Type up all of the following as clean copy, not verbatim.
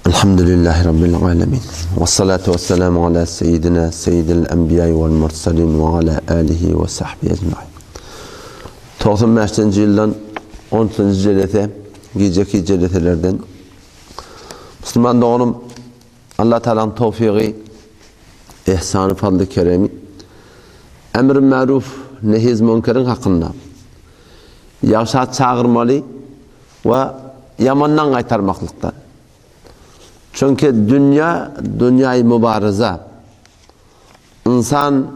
Elhamdülillahi Rabbil alemin. Ve salatu ve selamu ala seyyidina seyyidil enbiya vel mursalin ve ala alihi ve sahbihi ecmaîn. 95. yıldan 13. celete, geceki celetelerden Müslüman doğum Allah Teala'nın tevfiki, ihsanı, fadlı, keremi, emr-i maruf, nehiz münkerin hakkında yaşat çağırmalı ve yamandan kaytarmaklıktan. Çünkü dünyayı mübareze. İnsan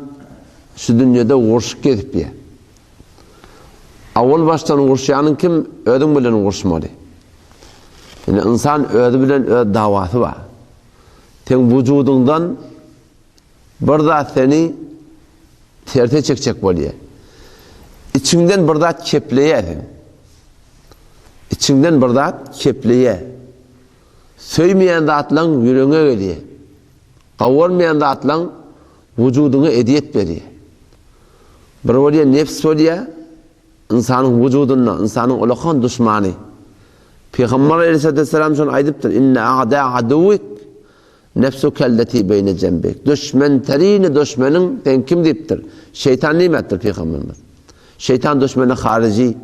şu dünyada uğraşıp gidip ya. Avval baştan uğraşayanın kim? Ödün bilen uğraşmalı. Yani insan ödü bilen öd davatı var. Sen vücudundan burada seni terte çekecek böyle. İçinden burada kepleye. İçinden burada kepleye. Söymeyen de atlan yüreğine geliyor. Kavurmayan da atlan vücuduna hediyet veriyor. Bir oluyor nefs oluyor, insanın vücuduna, insanın olakan düşmanı. Peygamber Aleyhisselatü Vesselam şunu aydıptır. İnne a'da aduvik nefsu kelleti beyne cembek. Düşman terini düşmanın sen kim deyiptir? Şeytan nimettir Peygamberimiz. Şeytan düşmanı harici,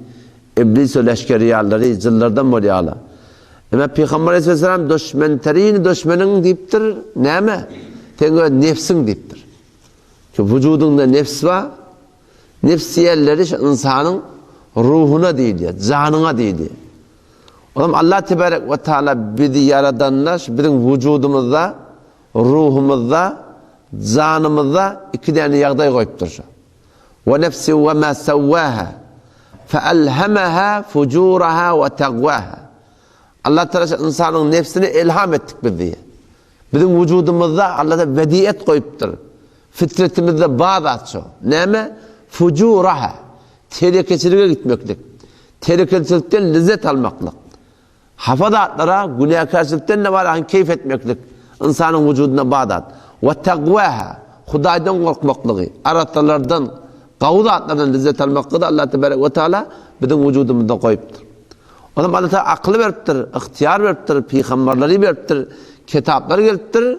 iblis ve leşkeriyalları, zillerden moliyala. Ama Peygamber Aleyhisselam düşman terini düşmanın deyiptir. Ne mi? Sen nefsin deyiptir. Ki vücudunda nefs var. Nefsiyelleri insanın ruhuna değil ya, canına değil ya. O zaman Allah Tebarek ve Teala bizi yaradanlar, bizim vücudumuzda, ruhumuzda, canımızda iki tane yağday koyuptur. Ve nefsi ve ma sevvaha feelhemaha fucuraha ve tegvaha. Allah Teala insanın nefsini ilham ettik biz diye. Bizim vücudumuzda Allah'ta vediyet koyuptur. Fitretimizde bağdat şu. Ne mi? Fucuraha. Tehlikesizliğe gitmeklik. Tehlikesizlikten lezzet almaklık. Hafadatlara, günahkarlıktan ne var? Keyif etmeklik. İnsanın vücuduna bağdat. Ve tegvaha. Hudaydan korkmaklığı. Aratalardan, kavdatlardan lezzet almaklığı da Allah Teala bizim vücudumuzda koyuptur. O zaman Allah Teala aklı veriptir, ihtiyar veriptir, peygamberleri veriptir, kitapları veriptir.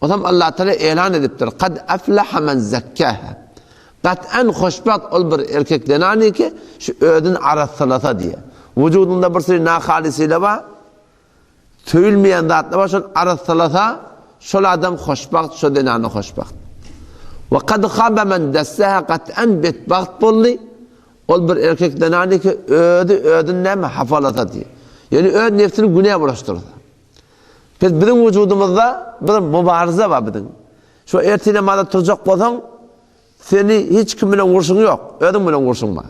O zaman Allah Teala ilan ediptir. Kad aflaha men zekkaha. Kat'en hoşbat ol bir erkek denani ki şu ödün aratsalata diye. Vücudunda bir sürü nahalisiyle var. Tüyülmeyen dağıtla var. Şu aratsalata, şu adam hoşbat, şu denani hoşbat. Ve kad khabe men dessaha kat'en betbaht bolli. Ol bir erkek denani ki ödün ne mi? Hafalata diye. Yani öd nefsini güneye bulaştırdı. Biz bizim vücudumuzda bir mübareze var bizim. Şu ertine mada tutacak olsan seni hiç kimle vursun yok. Ödün bile vursun var.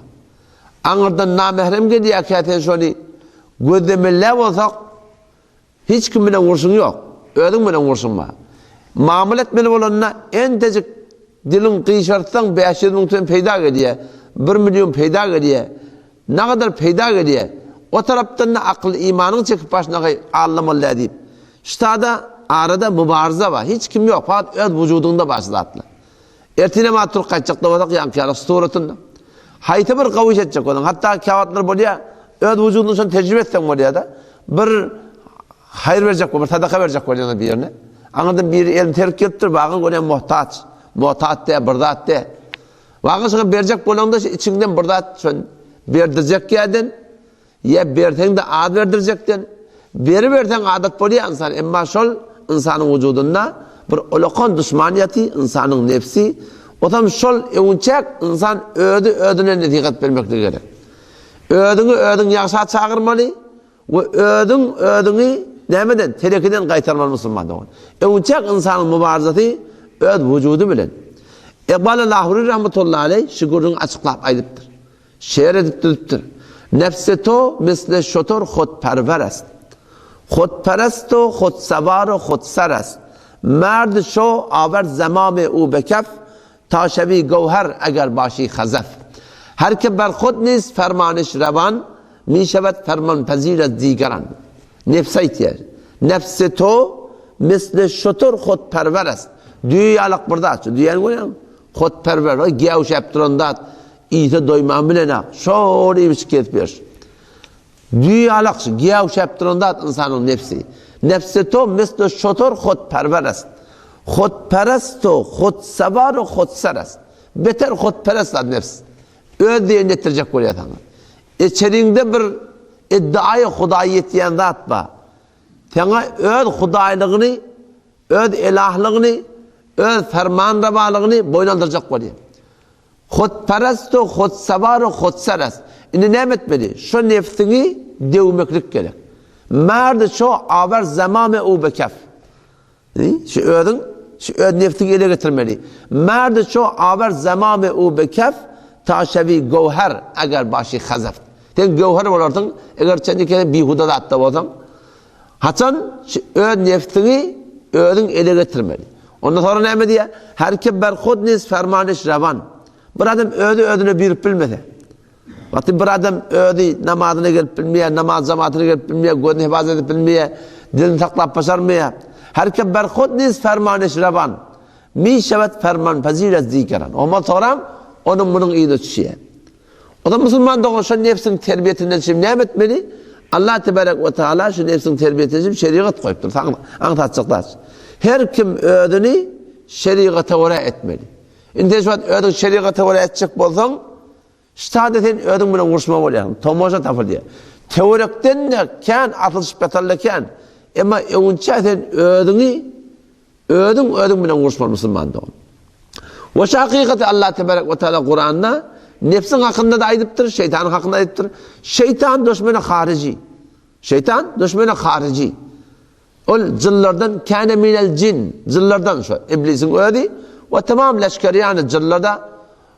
Anırdan namehrem geliyor hakikaten şunu gözlemelle olsak hiç kimle vursun yok. Ödün bile vursun var. Mamul etmeli olanına en tecik dilin kıyışartsan 500 bin peyda geliyor. 1 milyon peyda geliyor. Ne kadar peyda geliyor. O taraftan da akıl imanın çekip başına anlamalı deyip. İşte arada mübareze var. Hiç kim yok. Fakat öz vücudunda başlatlı. Ertine matur kaçacak da olsak yankıyarak suratında. Hayta bir kavuş edecek olan. Hatta kağıtlar böyle öz vücudunu sonra tecrübe etsen böyle da bir hayır verecek bir sadaka verecek böyle bir yerine. Anladın bir elini terk ettir. Bakın oraya muhtaç. Muhtaç de, bırdat de. Bakın sana verecek olan da içinden bırdat verdirecek yerden. Ya versen de ad verdirecekten. Versen adet böyle insan. Ama şol insanın vücudunda bir olakan düşmaniyeti, insanın nefsi. O zaman şol evunçak insan ödüne netikat vermektir gerek. Ödün yaşat çağırmalı ve ödünü demeden, tehlikeden kaytarmalı Müslüman'da. Evunçak insanın mübarizeti öd vücudu bilen. Ekbal-ı Lahuri rahmetullahi aleyh şükürünü açıklayıp aydıptır. Şeir ediptir. Nefseto misle şotor khudperverest. Khudperesto khudsevar khudserest. مرد شو آورد زمام او بکف تا شوی گوهر اگر باشی خزف هر که بر خود نیست فرمانش روان می شود فرمان پذیر از دیگران nefsiyet nefs تو مثل شتر خود پرور است dünyalak burada dünyanın koyan خود پرور گیاوش yaptırandat iyite doymam bilene şöyle bir şikayet bir dünyalak giyavş yaptırandat insanın nefsi Nefsi to misli şotor xodperverest. Xodperest to xodsevar o xodserest. Beter xodperest nefs. Öd diye getirecek buraya tanrı. İçerinde bir iddiayı hudayet diyen zat var. Sana öd hudaylığını, öd ilahlığını, öd fermanravalığını boylandıracak buraya. Xodperest to xodsevar o xodserest. İni ne etmeli? Şu nefsini devmeklik gerek. Merdi şu aver zamame u bekef. Şu öd nefsini ele getirmeli. Merdi şu aver zamame u bekef taşevi govher eğer başı khazaf. Sen govher olardın eğer çendike bihuda da atta olsan. Haçan öd nefsini ödün ele getirmeli. Ondan sonra ne diye? Herkes berhud nis fermaniş revan. Bir adam ödünü bir bilmedi. Vakti bir adam ödü namazını gelip bilmeye, namaz cemaatini gelip bilmeye, gözünü hifaz edip bilmeye, dilini taklap başarmaya. Herkes berhud nis fermaniş revan. Mi şevet ferman fazilet zikran. Ama sonra onun bunun iyi düşüyor. O da Müslüman doğuşan nefsin terbiyetinden şimdi ne etmeli? Allah Tebarek ve Teala şu nefsin terbiyetinden şimdi şeriat koyuptur. Anlatacaklar. Her kim ödünü şeriata uğra etmeli. İnde şu an ödün şeriata uğra edecek bolsan, ştadetin ödün bile vuruşma oluyor. Tomoja tafır diye. Teorikten de kan atılış betallıken ama önçetin ödün bile vuruşma Müslüman doğum. Ve şu hakikati Allah Tebarek ve Teala Kur'an'da nefsin hakkında da ayıptır, şeytanın hakkında ayıptır. Şeytan düşmanı harici. Şeytan düşmanı harici. O cıllardan kâne minel cin. Cıllardan şu iblisin ödü. Ve tamam leşkeri yani cıllarda.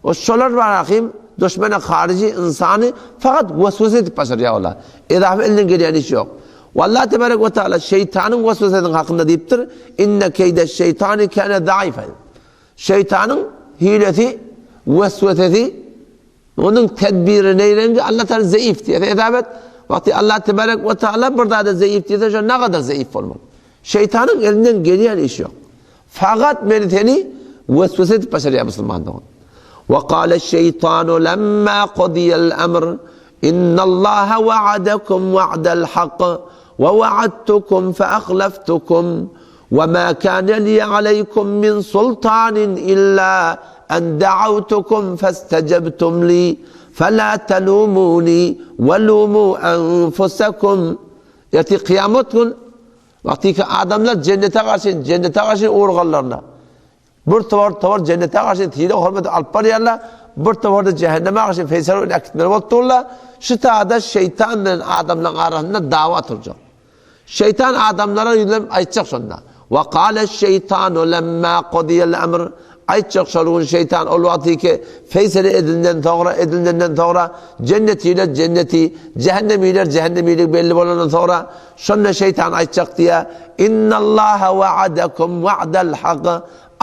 O şolar var hakim. Düşmanı harici insanı fakat vesvese edip başarıyor Allah. İdafe elinden gelen iş yok. Vallahi Tebarek ve Teala şeytanın vesveseden hakkında deyiptir. İnne keyde şeytani kâne zayıfen. Şeytanın hileti, vesvesesi, onun tedbiri neylenince Allah Teala zayıf diye edabet. Vakti Allah Tebarek ve Teala burada da zayıf diye de ne kadar zayıf olmalı. Şeytanın elinden gelen iş yok. Fakat meliteni vesvese edip başarıyor Müslüman'dan. وقال الشيطان لما قضي الأمر إن الله وعدكم وعد الحق ووعدتكم فأخلفتكم وما كان لي عليكم من سلطان إلا أن دعوتكم فاستجبتم لي فلا تلوموني ولوموا أنفسكم يأتي قيامتكم وقتك آدمler cennete karşı uğurlarına bir tavır cennete karşı tiyile hürmeti alıp barıyarlar bir tavır da cehenneme karşı feysel ile akitmeleri olurlar şu taada şeytanla adamların arasında davat olacak şeytan adamlara yönelip aytacak sonra وقال الشيطان لما قضي الأمر aytacak şalığın şeytan o vakti ki feysel edilenden sonra cennetiyle cenneti cehennemiyle cehennemiyle belli olandan sonra sonra şeytan aytacak diye innallaha va'adakum va'dal hak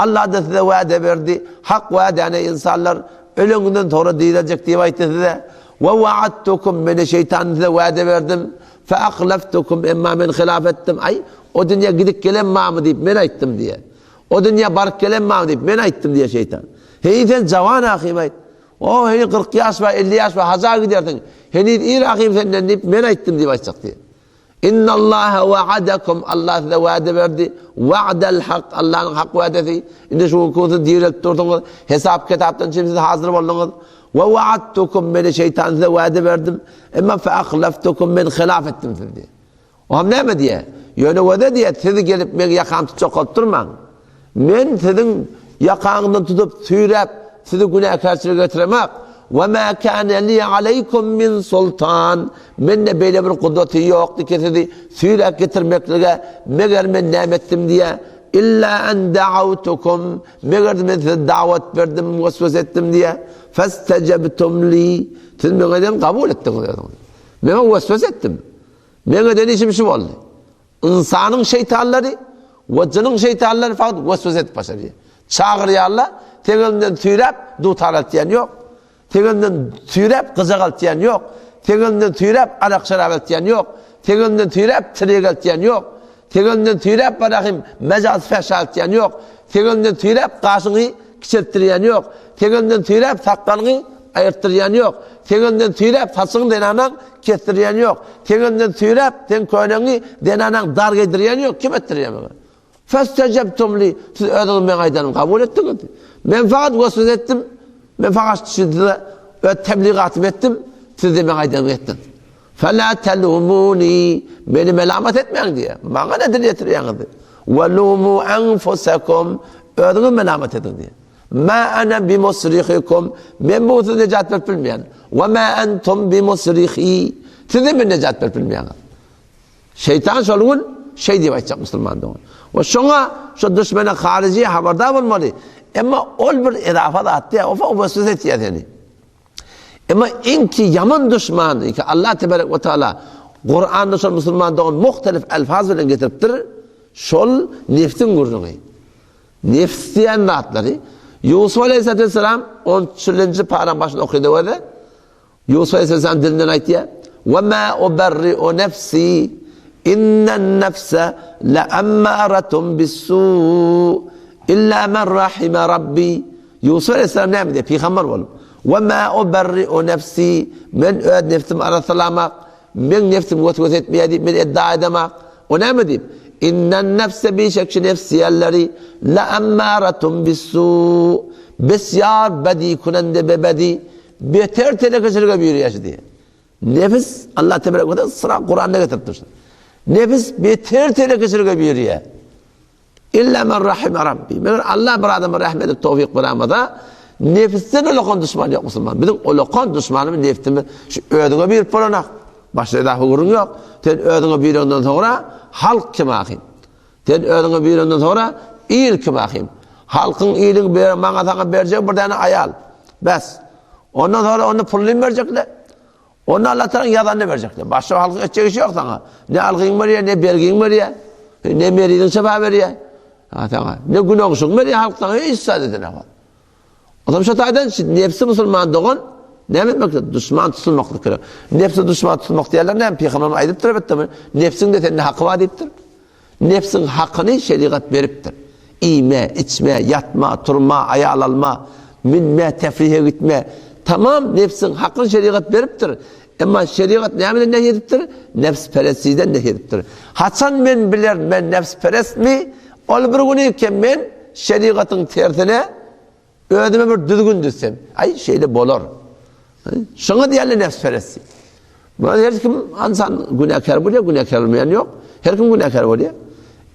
Allah da size vaade verdi. Hak vaade yani insanlar ölümünden sonra diyilecek diye ayet size. Ve vaadtukum beni şeytan size vaade verdim. Fe aklaftukum emma men hilaf ettim. Ay o dünya gidip gelen mı deyip men ayttim diye. O dünya bark gelen mı deyip men ayttim diye şeytan. Hey sen cavan akıyım ayt. O hani 40 yaş var 50 yaş var hazar giderdin. Hani iyi akıyım senden deyip men ayttim diye aytacak diye. İnna Allah va'adakum Allah size vaade verdi. Va'del hak Allah'ın hak vaadesi. İnde şu konuda direkt durdunuz. Hesap kitaptan şimdi hazır oldunuz. Ve va'adtukum beni şeytan size vaade verdim. Ama fe ahlaftukum ben hilaf ettim sizi. O hem ne mi diye? Yani vaade diye sizi gelip beni yakan tutacak oturman. Ben sizin yakanını tutup tüyrep sizi günah karşılığı götüremek. وَمَا كَانَ لِي عَلَيْكُمْ مِنْ سُلْطَانٍ Menne böyle bir kudreti yoktu ki sizi suyla getirmekle meğer ben nimettim diye İlla en da'avtukum meğer ben size davet verdim, vesvese ettim diye فَاسْتَجَبْتُمْ لِي Siz meğerden kabul ettiniz. Ben vesvese ettim. Meğerden işim şu oldu. İnsanın şeytanları ve cının şeytanları fakat vesvese etip başarıyor. Çağırıyorlar, tekelinden tüyrep dutarat diyen yok. Tekelinden tüyrep kızak diyen yok. Tekelinden tüyrep arak şarap diyen yok. Tekelinden tüyrep trigal diyen yok. Tekelinden tüyrep bırakayım mecaz feşal diyen yok. Tekelinden tüyrep kaşını küçülttiriyen yok. Tekelinden tüyrep sakkanını ayırttıryan yok. Tengenden tüyrep tasın denanan kestiryan yok. Tengenden tüyrep ten koynangi denanan dar giydiryan yok. Kim ettiryan bana? Festecebtum li. Siz ödünün ben aydanım kabul ettiniz. Ben fakat vasıf ettim. Ben fakat size tebliğatım ettim. Siz de ben aydanım ettin. فَلَا تَلُومُونِي beni melamet etmeyin diye. Bana nedir getiriyorsunuz? وَلُومُوا أَنْفُسَكُمْ ödünü melamet edin diye. مَا أَنَا بِمُصْرِخِكُمْ ben bu hususda necat verip bilmeyen. وَمَا أَنْتُمْ بِمُصْرِخِي siz de bir necat verip bilmeyen. Şeytan şolun şey diye açacak Müslüman doğun. Ve şuna şu düşmana harici haberdar olmalı. Ama ol bir edafa da attı ya. O vasıf etiyor yani. Ama inki yaman düşman, inki Allah Tebarek ve Teala Kur'an'da şol Müslüman doğun muhtelif elfaz bilen getiriptir. Şol nefsin gurduğu. Nefs diyen rahatları. Yusuf Aleyhisselatü Vesselam 13. paran başında okuyordu öyle. Yusuf Aleyhisselam dilinden ayıttı ya. وَمَا أُبَرِّئُ نَفْسِي اِنَّ النَّفْسَ لَأَمَّارَةٌ بِالسُّوءِ اِلَّا مَنْ رَحِمَ رَبِّي Yusuf Aleyhisselam ne mi diye? Peygamber oğlum. وَمَا أُبَرِّئُ نَفْسِي men öd nefsim arasalamak, men nefsim göz etmeye deyip, men iddia edemek. O ne mi deyip? İnnen nefse bir şekşi nefsiyelleri لَأَمَّارَةٌ بِالسُّوءِ besyar bedi kunende bebedi beter telekasırga bir yaşı diye. Nefis Allah Tebarek ve Teala sıra Kur'an'da getirtir. Nefis beter telekasırga bir ya. İlla men rahime Rabbi. Meğer Allah bir adamı rahmet edip tevfik veremede nefisten olakon düşman yok Müslüman. Bizim olakon düşmanımız neftimiz. Şu ödüne bir polanak. Başta da hugurun yok. Sen ödüne bir ondan sonra halk kim hakim. Sen ödüne bir ondan sonra iyil kim hakim. Halkın iyiliğini bana sana verecek bir tane ayal. Bes. Ondan sonra onu pulunu verecekler. Onu Allah'tan yalanını verecekler. Başka halkın edecek işi yok sana. Ne algın veriyor, ne belgin veriyor. Ne meridin sefa veriyor. Ne günahsın veriyor halktan hiç saadetine var. O zaman şu taydan nefsi Müslüman doğun ne etmektir? Düşman tutulmaklık gerekiyor. Nefsi düşman tutulmak diyorlar ne? Peygamber'in ayıp duruptur mu? Nefsin de senin hakkı var deyiptir. Nefsin hakkını şeriat veriptir. İyme, içme, yatma, turma, ayağıl alma, minme, tefrihe gitme. Tamam nefsin hakkını şeriat veriptir. Ama şeriat ne ediptir? Nefsperestliğinden ediptir. Hasan men bilir ben nefsperest mi? Ol bir güneyken ben şeriatın tersine ödeme bir düzgün düşsem. Ay şeyle bolor. Şuna diyelim nefsperestliği. Burada her kim insan günahkar oluyor, günahkar olmayan yok. Her kim günahkar oluyor.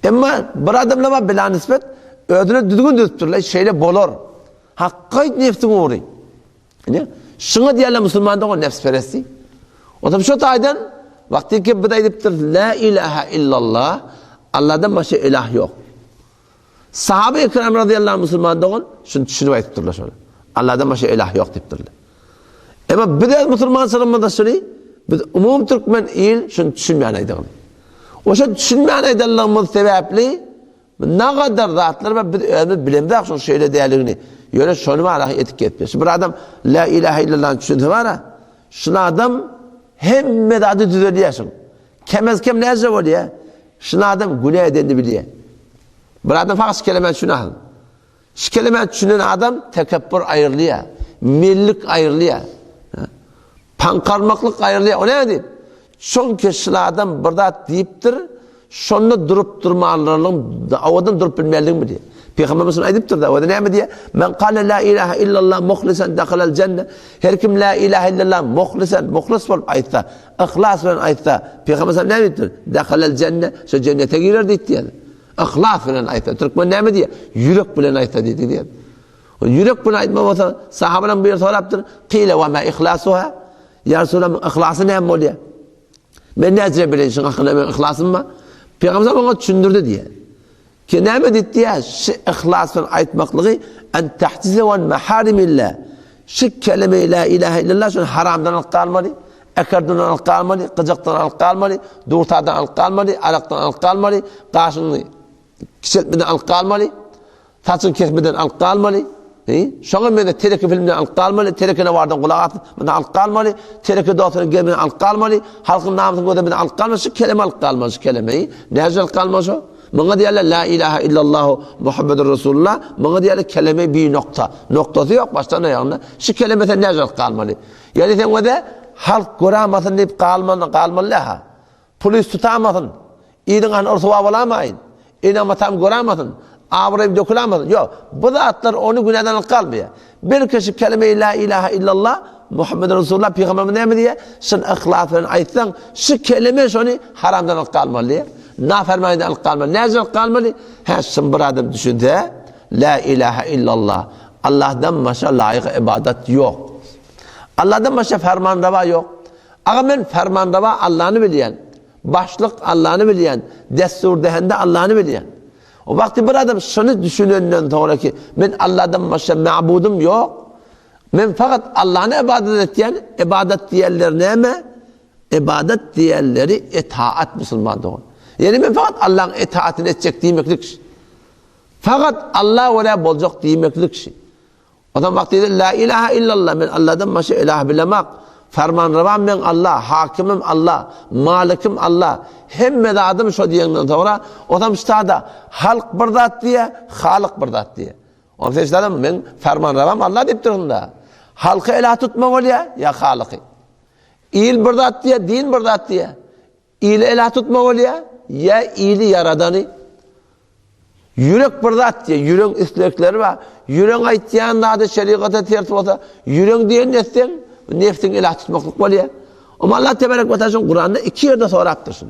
Ama bir adamla bila nispet ödüne düzgün düştürler, şeyle bolor. Hakkı nefsin uğrayın. Şuna diyelim Müslüman'da o nefsperestliği. O zaman şu taydan vakti ki bu da ediptir. La ilahe illallah. Allah'dan başka ilah yok. Sahabe-i kiram radıyallahu anh Müslüman'da on şunu düşünüp şöyle. Allah'dan başka ilah yok deyiptirler. Ama bir de Müslüman sınıfında söyleyeyim. Umum Türkmen il şunu düşünmeyen aydıgını. O şunu düşünmeyen aydığımız sebeple ne kadar rahatlar ve bir bilemde şu şeyle değerliğini. Öyle şunu var etiket. Bir adam la ilahe illallah düşündü var ya. Şunu adam hem medadı düzeliyorsun. Kemez kem ne yazıyor oluyor? Şunu adam günah edeni biliyor. Bir adam fakat şikelemen şunu alın. Şikelemen şunun adam tekebbür ayrılıyor. Millik ayrılıyor. Pankarmaklık ayrılıyor. O ne deyip? Çünkü şunu adam burada deyiptir. Şunu durup durmalarının, avadan durup bilmeyelim mi diye. Peygamberimiz ayıptır da. O da ne mi diye? Men kâle la ilahe illallah muhlisen dehalel cennet. Her kim la ilahe illallah muhlisen, muhlis olup ayıtta, ihlas bilen ayıtta. Peygamberimiz ne mi diyor? Dehalel cennet. Şu cennete girer deyip diye. İhlas bilen ayıtta. Türkmen ne mi diye? Yürek bilen ayıtta dedi diye. O yürek bilen ayıtma olsa sahabenin bir soraptır. Kile ve ma ihlasuha. Ya Resulallah ihlası ne mi oluyor? Ben ne acaba bileyim şu ihlasım mı? Peygamberimiz ona düşündürdü diye. Ki ne mi dedi ya? Şu ihlasın aytmaklığı en tahtize ve meharimillah. Şu kelime la ilahe illallah şunu haramdan alıkalmalı, ekerden alıkalmalı, kıcaktan alıkalmalı, durtadan alıkalmalı, alaktan alıkalmalı, kaşını kiseltmeden alıkalmalı, saçını kesmeden alıkalmalı. Şoňa mende tereke filmden alıkalmalı, terekene vardan kulak atmadan alıkalmalı, tereke dağıtının gelmeden alıkalmalı, halkın namazını gödemeden alıkalmalı, şu kelime alıkalmalı, şu kelimeyi. Ne alıkalmalı şu? Bana diyorlar la ilahe illallah Muhammedur Resulullah. Bana diyorlar kelime bir nokta. Noktası yok baştan ayağında. Şu kelimete necret kalmalı. Yani sen o da halk göremesin deyip kalmalı ha. Polis tutamasın. İyinin an ortaya olamayın. İyinin ama tam göremesin. Ağrıyıp dökülemesin. Yok. Bu zatlar onu günahdan kalmıyor. Bir kişi kelime-i la ilahe illallah Muhammed Resulullah Peygamber'in ne mi diye sen ihlasını aytsan şu kelime şunu haramdan kalmalı. Nafermaniden kalmalı. Necret kalmalı? He sen bir adam düşündü. La ilahe illallah. Allah'tan başka layık ibadet yok. Allah'tan başka fermanrava yok. Ama ben fermanrava Allah'ını bilen, başlık Allah'ını bilen, destur dehende Allah'ını bilen. O vakti bir adam şunu düşününden sonra ki ben Allah'tan başka ma'budum yok. Ben fakat Allah'ına ibadet eten, ibadet diğerleri ne mi? İbadet diğerleri itaat Müslüman doğru. Yani ben fakat Allah'ın itaatini edecek demeklik şey. Fakat Allah oraya bolacak demeklik şey. O zaman vakti la ilahe illallah ben Allah'tan başka ilah bilemek. Fermanrıvam ben Allah, hakimim Allah, malikim Allah. Hem medadım şu diyenden sonra o zaman işte da halk bir zat diye, halik bir zat diye. O zaman işte ben fermanrıvam Allah deyip durun da. Halkı ilah tutma oluyor ya haliki. İyil bir zat diye, din bir zat diye. İyili ilah tutma oluyor ya iyili yaradanı. Yürek bir zat diye, yürek istekleri var. Yürek ayttiyan da şeriata tertip olsa, yürek diyen nesten, nefsin ilah tutmaklık oluyor. Ama Allah tebarek ve teala Kur'an'da iki yerde soraptır şunu.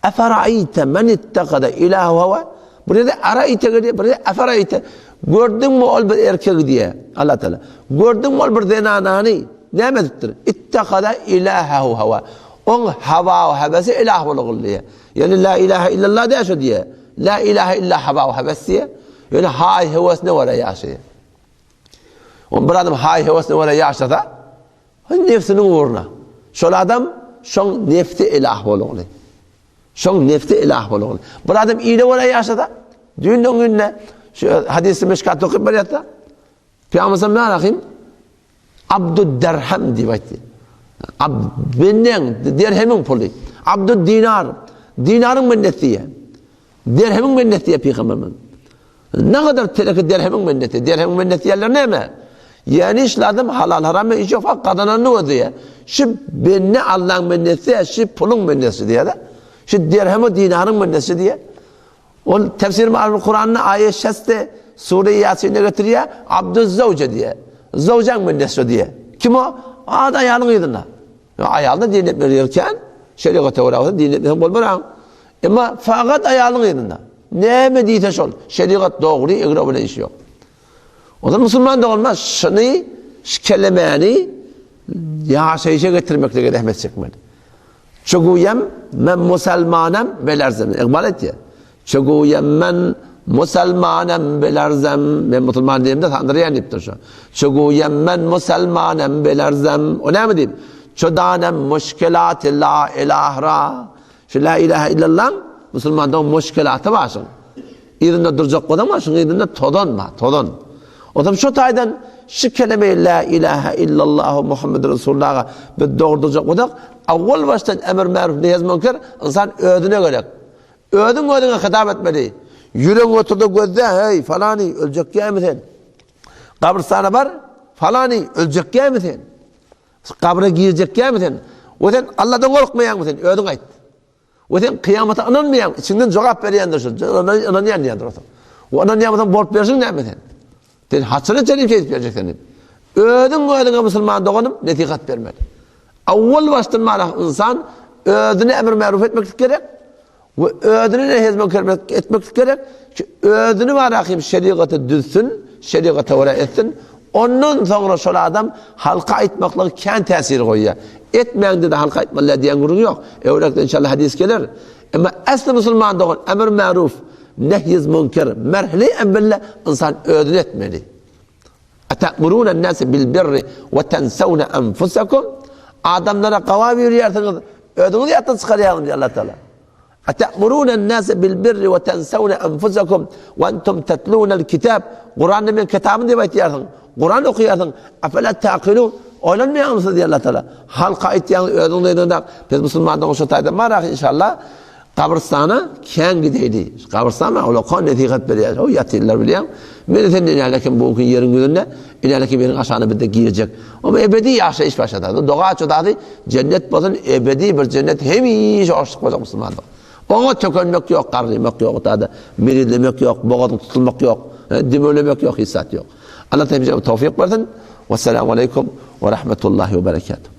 Efera'ite men ittekada ilahu hava. Burada ara'ite diye, burada efera'ite. Gördün mü ol bir erkek diye Allah Teala. Gördün mü ol bir zenanani? Ne medittir? İttekada ilahu hava. On hava ve hevesi ilah oluyor. Yani la ilahe illallah diye şu diye. La ilahe illa hava ve heves diye. Yani hay hevesine var yaşıyor. On bir adam hay hevesine var yaşasa nefsinin uğruna. Şöyle adam şun nefti ilah oluyor. Şun nefti ilah oluyor. Bir adam iyile var yaşasa düğünden gününe şu hadisi meşkat okuyup bir yatta Peygamber'e ne arayayım? Abdü derhem diye. Benden dirhemin pulu. Abdü dinar. Dinarın minnetiye. Dirhemin minnetiye Peygamber'in. Ne kadar teleki dirhemin minneti. Dirhemin minneti yerler ne mi? Yani işledim halal haram işi yok. Kazanan ne oldu ya? Şu benne Allah'ın minneti, şu pulun minneti diye de. Şu dirhemi dinarın minneti diye. O tefsir-i Kur'an'ın ayet şeste Sure-i Yasin'e getiriyor. Abdüzzevce diye. Zavcan minneti diye. Kim o? Adı ayağının yedinler. Ayağını din etmeliyken şeriata uğrağında din etmeliyken bol bırakın. Ama fakat ayağının yedinler. Ne mi diyete ol? Şeriat doğru, eğri öyle iş yok. O da Müslüman da olmaz. Şunu, kelimeni yaşayışa getirmekle gedehmet çekmeli. Çoguyem men muselmanem belerzem. İkbal et ya. Çoguyem men muselmanem belerzem. Ben Müslüman diyeyim de tanrıyan deyiptir şu. Çoguyem men muselmanem belerzem. O ne mi diyeyim? Çodanem müşkilat-ı la ilahra. Şu la ilahe illallah Müslüman'da müşkilatı var şun. İrinde duracak kodam var şun. İrinde todon var. Todon. O zaman şu taydan şu kelime la ilahe illallah Muhammed Resulullah'a bir doğurduracak kodam. Avval baştan emir maruf nehiz münker insan ödüne gerek. Ödüne hitap etmeli. Yüreğin oturdu gözde hey falani ölecek ya mı sen? Kabristana var falani ölecek ya mı sen? Kabre girecek ya mı sen? O sen Allah'tan korkmayan mı sen? Ödün ait. O sen kıyamata inanmayan, içinden cevap veriyendir şu. İnanmayan diyendir o. O inanmayan borç versin ne mi sen? Sen haçını çelip şey verecek senin. Ödün Müslüman doğanım netikat vermeli. Avval baştan insan ödüne emir maruf etmek gerek. Ve ödüne nehiz münker etmek gerek. Ki ödünü var şeriatı düzsün, şeriatı oraya etsin. Ondan sonra şöyle adam halka etmekle kendi tesiri koyuyor. Etmeyen de halka etmeli diyen grubu yok. Öyleyse inşallah hadis gelir. Ama aslı Müslüman doğan emir maruf, nehiz münker, merhli emrille insan ödün etmeli. Ete'murûnen nâse bil birri ve tensevne enfusakum. Adamlara kavami yürüyersiniz. Ödünüzü yatın çıkarıyalım diye Allah Teala. Ete'murûnen nâse bil birri ve tensevne enfusakum ve entum tetlûnel kitâb. Kur'an'ın ben kitabını diye baytiyarsın. Kur'an okuyarsın. Afelâ ta'kilûn. Oynanmıyor musunuz diye Allah Teala. Halka ittiğiniz ödünüzü biz Müslüman'dan o şatayda marak inşallah. kabristana kän gideydi. Kabristana ola kan netihat berýär. O ýatyrlar bilýär. Meni sen nälekin bu gün ýeriň ýüzünde, nälekin meniň aşany birde giýecek. Ama ebedi ýaşaýyş başlady. Doga çodady, cennet bolsun, ebedi bir cennet hemiş aşyk bolacak musulmanlar. Oňa tökönmek ýok, garrymak ýok, taýda mirilemek ýok, bogadyň tutulmak ýok, dimölemek ýok, hissat ýok. Allah tawfik bersin. Wassalamu aleykum ve rahmetullahi ve berekatuhu.